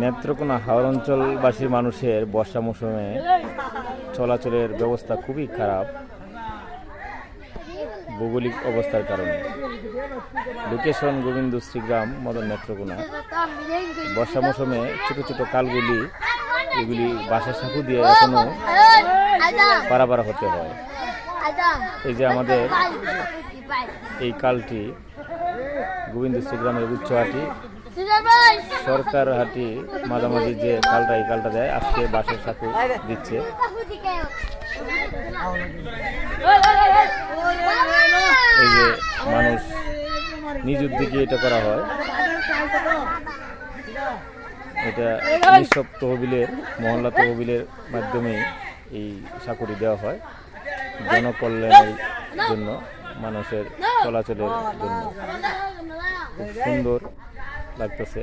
নেত্রকোনা হাওর অঞ্চলবাসী মানুষের বর্ষা মৌসুমে চলাচলের ব্যবস্থা খুবই খারাপ ভৌগোলিক অবস্থার কারণে। লোকেশন গোবিন্দশ্রী গ্রাম, মদন নেত্রকোনা। বর্ষা মৌসুমে ছোট ছোট কালগুলি, এগুলি বাঁশের সাঁকু দিয়ে এখনো পারাপার হতে হয়। এই যে আমাদের এই কালটি গোবিন্দশ্রী গ্রামের উচ্চহাটি সরকার হাটি মাঝামাঝি যে কালটা, এই কালটা দেয়, আজকে বাঁশের সাঁকু দিচ্ছে। এই যে মানুষ নিজ উদ্যোগে এটা করা হয়, এটা নিঃসব তহবিলের, মহল্লা তহবিলের মাধ্যমে এই সাঁকুটি দেওয়া হয় জনকল্যাণের জন্য, মানুষের চলাচলের জন্য। খুব সুন্দর লাগতেছে।